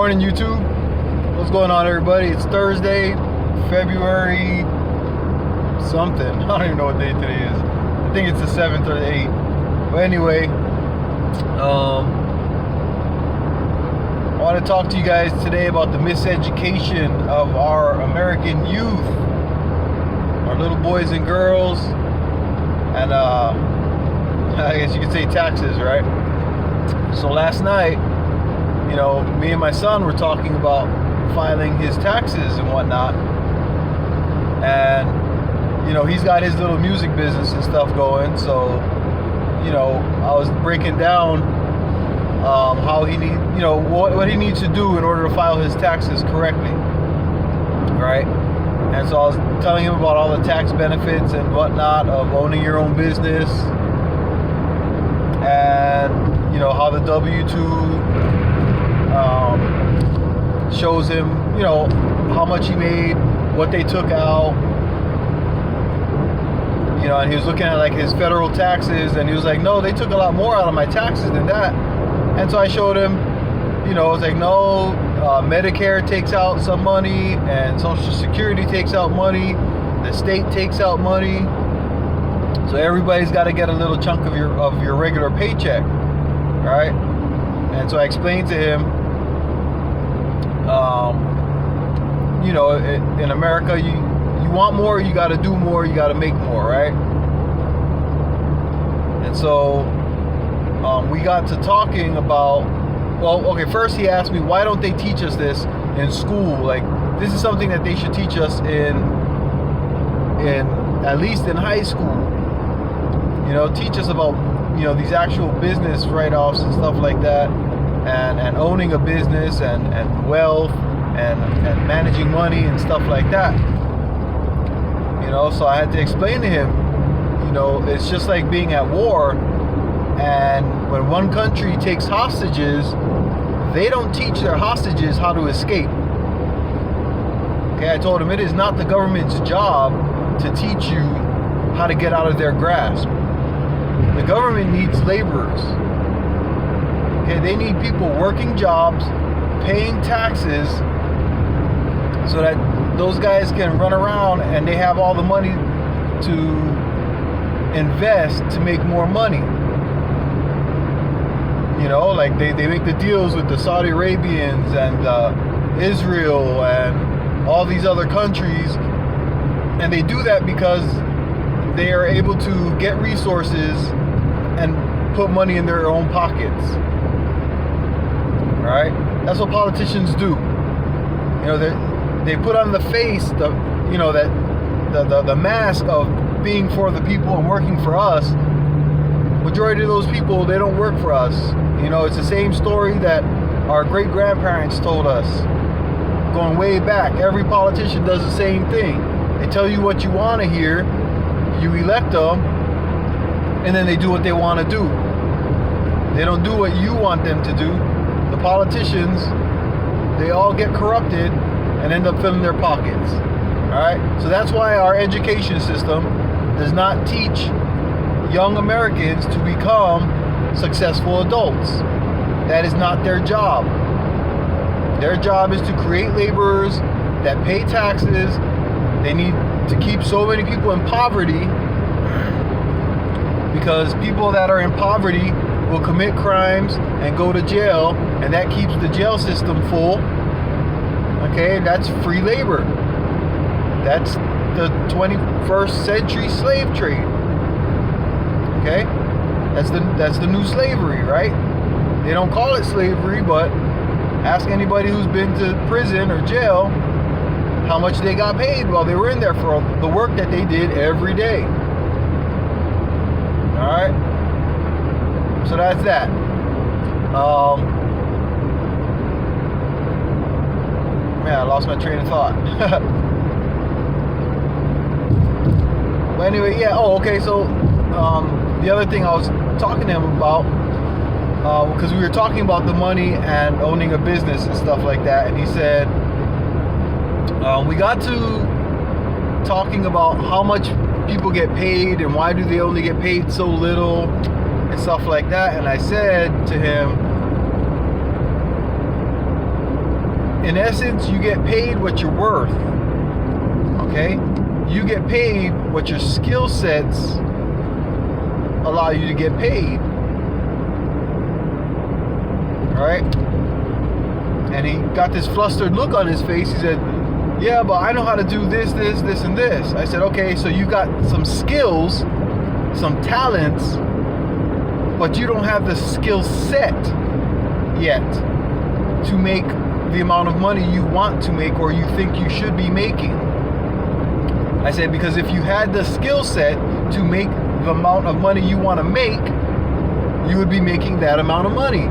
morning, YouTube. What's going on, everybody? It's Thursday, February something. I don't even know what day today is. I think it's the 7th or the 8th. But anyway, I want to talk to you guys today about the miseducation of our American youth, our little boys and girls, and I guess you could say taxes, right? So last night, me and my son were talking about filing his taxes and whatnot, and he's got his little music business and stuff going. So I was breaking down how he what he needs to do in order to file his taxes correctly, right? And so I was telling him about all the tax benefits and whatnot of owning your own business, and how the W-2 shows him, how much he made, what they took out, and he was looking at like his federal taxes, and he was like, no, they took a lot more out of my taxes than that. And so I showed him, I was like, no, Medicare takes out some money, and Social Security takes out money, the state takes out money, so everybody's got to get a little chunk of your regular paycheck, right? And so I explained to him, in America, you want more, you got to do more, you got to make more, right? And so we got to talking about, first he asked me, why don't they teach us this in school? Like, this is something that they should teach us in at least in high school. Teach us about, these actual business write-offs and stuff like that, and owning a business and wealth and managing money and stuff like that. So I had to explain to him, it's just like being at war, and when one country takes hostages, they don't teach their hostages how to escape. Okay, I told him it is not the government's job to teach you how to get out of their grasp. The government needs laborers. Okay, they need people working jobs, paying taxes, so that those guys can run around and they have all the money to invest to make more money. Like they make the deals with the Saudi Arabians and Israel and all these other countries, and they do that because they are able to get resources and put money in their own pockets. Right? That's what politicians do. They put on the face the mask of being for the people and working for us. Majority of those people, they don't work for us. It's the same story that our great grandparents told us, going way back. Every politician does the same thing. They tell you what you want to hear, you elect them, and then they do what they want to do. They don't do what you want them to do. The politicians, they all get corrupted and end up filling their pockets. Alright? So that's why our education system does not teach young Americans to become successful adults. That is not their job. Their job is to create laborers that pay taxes. They need to keep so many people in poverty, because people that are in poverty will commit crimes and go to jail, and that keeps the jail system full. Okay, that's free labor. That's the 21st century slave trade. Okay, that's the new slavery, right? They don't call it slavery, but ask anybody who's been to prison or jail how much they got paid while they were in there for the work that they did every day. All right, so that's that. Man, I lost my train of thought. But anyway, yeah. So the other thing I was talking to him about, because we were talking about the money and owning a business and stuff like that, and he said, we got to talking about how much people get paid and why do they only get paid so little and stuff like that. And I said to him, in essence, you get paid what you're worth. Okay? You get paid what your skill sets allow you to get paid. Alright? And he got this flustered look on his face. He said, yeah, but I know how to do this, and this. I said, okay, so you got some skills, some talents, but you don't have the skill set yet to make the amount of money you want to make or you think you should be making. I said, because if you had the skill set to make the amount of money you want to make, you would be making that amount of money.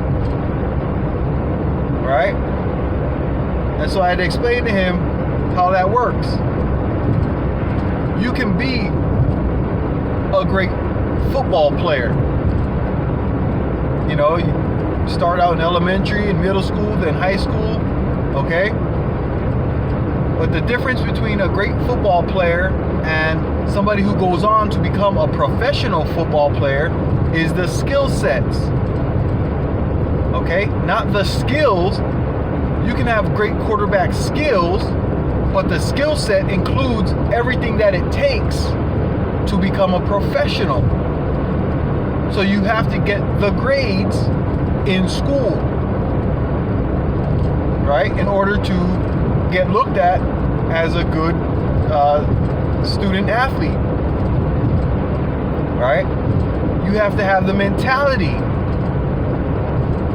Right? And so I had to explain to him how that works. You can be a great football player. You know, you start out in elementary and middle school, then high school, okay? But the difference between a great football player and somebody who goes on to become a professional football player is the skill sets. Okay? Not the skills. You can have great quarterback skills, but the skill set includes everything that it takes to become a professional. So you have to get the grades in school, right? In order to get looked at as a good student athlete, right? You have to have the mentality,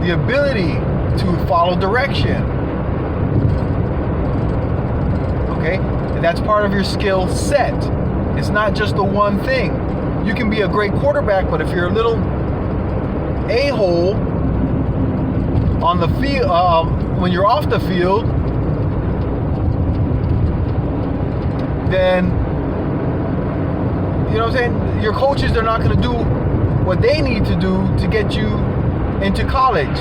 the ability to follow direction. Okay? And that's part of your skill set. It's not just the one thing. You can be a great quarterback, but if you're a little a-hole on the field, when you're off the field, then, you know what I'm saying? Your coaches are not going to do what they need to do to get you into college.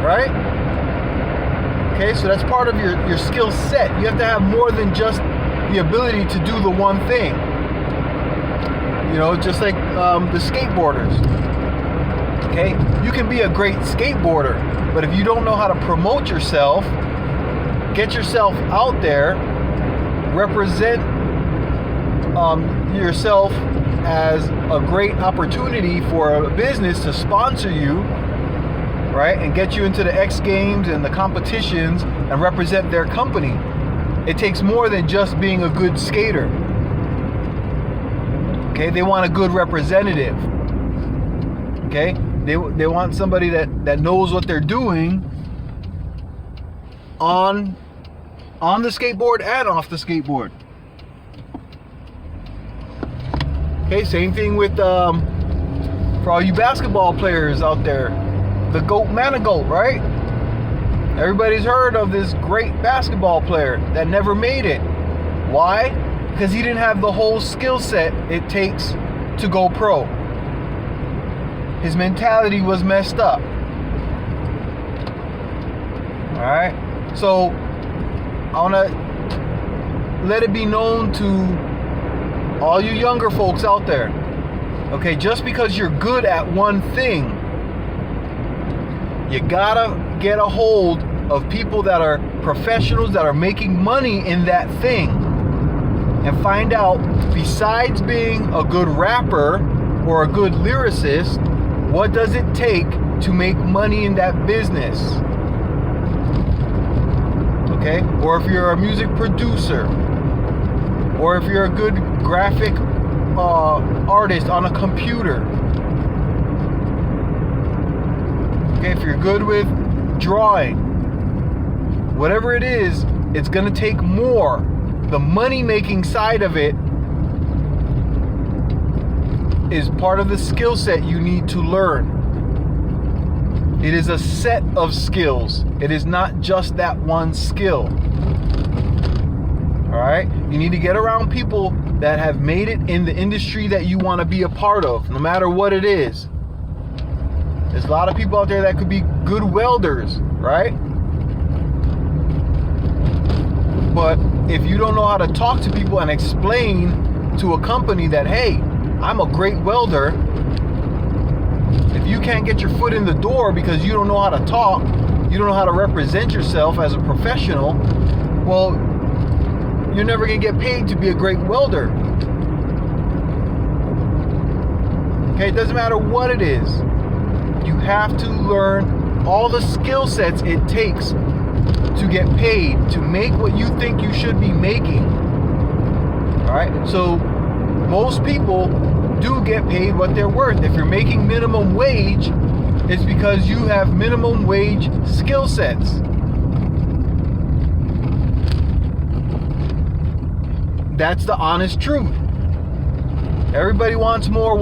Right? Okay, so that's part of your skill set. You have to have more than just the ability to do the one thing. You know, just like the skateboarders. Okay, you can be a great skateboarder, but if you don't know how to promote yourself, get yourself out there, represent yourself as a great opportunity for a business to sponsor you, right, and get you into the X Games and the competitions and represent their company. It takes more than just being a good skater. Okay, they want a good representative. Okay, they want somebody that knows what they're doing on the skateboard and off the skateboard. Okay, same thing with for all you basketball players out there, the GOAT Manigault, right? Everybody's heard of this great basketball player that never made it. Why? Because he didn't have the whole skill set it takes to go pro. His mentality was messed up. Alright? So, I want to let it be known to all you younger folks out there. Okay, just because you're good at one thing, you gotta get a hold of people that are professionals that are making money in that thing and find out, besides being a good rapper or a good lyricist, what does it take to make money in that business? Okay? Or if you're a music producer, or if you're a good graphic artist on a computer. Okay, if you're good with drawing, whatever it is, it's going to take more. The money-making side of it is part of the skill set you need to learn. It is a set of skills. It is not just that one skill. Alright? You need to get around people that have made it in the industry that you want to be a part of, no matter what it is. There's a lot of people out there that could be good welders, right? But if you don't know how to talk to people and explain to a company that, hey, I'm a great welder, if you can't get your foot in the door because you don't know how to talk, you don't know how to represent yourself as a professional, well, you're never going to get paid to be a great welder. Okay, it doesn't matter what it is. You have to learn all the skill sets it takes to get paid, to make what you think you should be making. All right, so most people do get paid what they're worth. If you're making minimum wage, it's because you have minimum wage skill sets. That's the honest truth. Everybody wants more,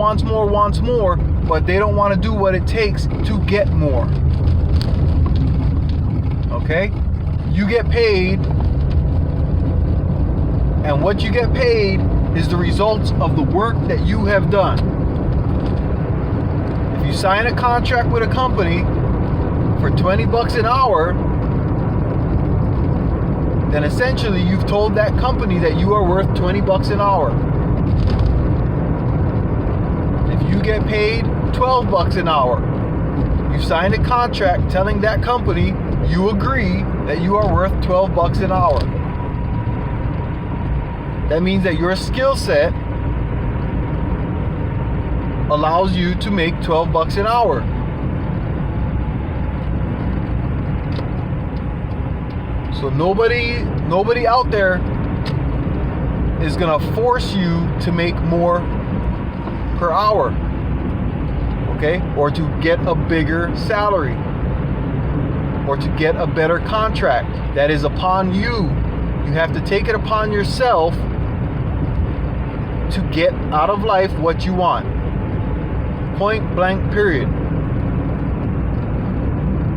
but they don't want to do what it takes to get more. Okay? You get paid, and what you get paid is the results of the work that you have done. If you sign a contract with a company for $20 an hour, then essentially you've told that company that you are worth $20 an hour. If you get paid $12 an hour, you signed a contract telling that company you agree that you are worth $12 an hour. That means that your skill set allows you to make $12 an hour. So nobody out there is gonna force you to make more per hour, okay? Or to get a bigger salary, or to get a better contract. That is upon you. You have to take it upon yourself to get out of life what you want. Point blank, period.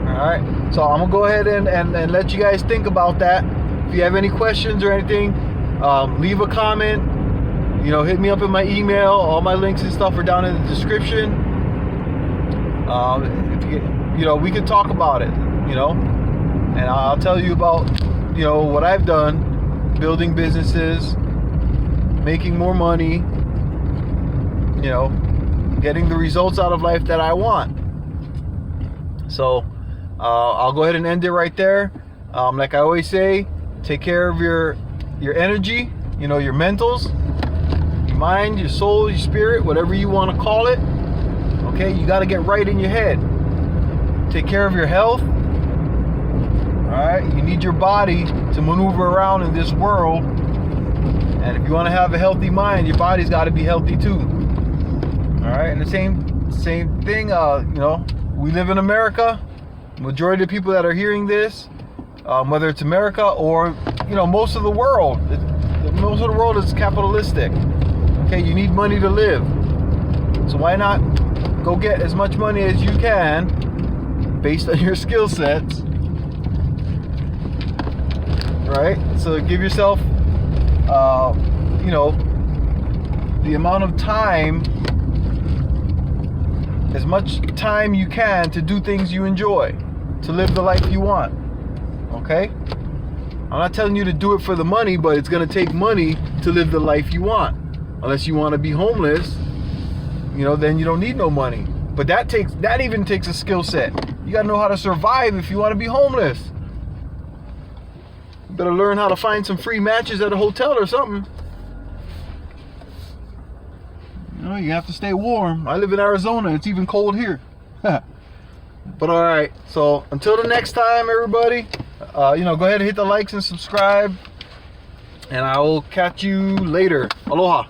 Alright, so I'm gonna go ahead and let you guys think about that. If you have any questions or anything, leave a comment. Hit me up in my email. All my links and stuff are down in the description. We can talk about it, and I'll tell you about, what I've done, building businesses, making more money, getting the results out of life that I want. So I'll go ahead and end it right there. Like I always say, take care of your energy, your mentals, your mind, your soul, your spirit, whatever you want to call it. Okay, you got to get right in your head. Take care of your health. Alright, you need your body to maneuver around in this world. And if you want to have a healthy mind, your body's got to be healthy too. Alright, and the same thing, we live in America. Majority of the people that are hearing this, whether it's America or, most of the world, most of the world is capitalistic. Okay, you need money to live. So why not go get as much money as you can based on your skill sets, right? So give yourself, the amount of time, as much time you can to do things you enjoy, to live the life you want. Okay? I'm not telling you to do it for the money, but it's going to take money to live the life you want. Unless you want to be homeless, then you don't need no money. But that even takes a skill set. You got to know how to survive if you want to be homeless. You better learn how to find some free matches at a hotel or something. You have to stay warm. I live in Arizona. It's even cold here. But all right. So until the next time, everybody, go ahead and hit the likes and subscribe. And I will catch you later. Aloha.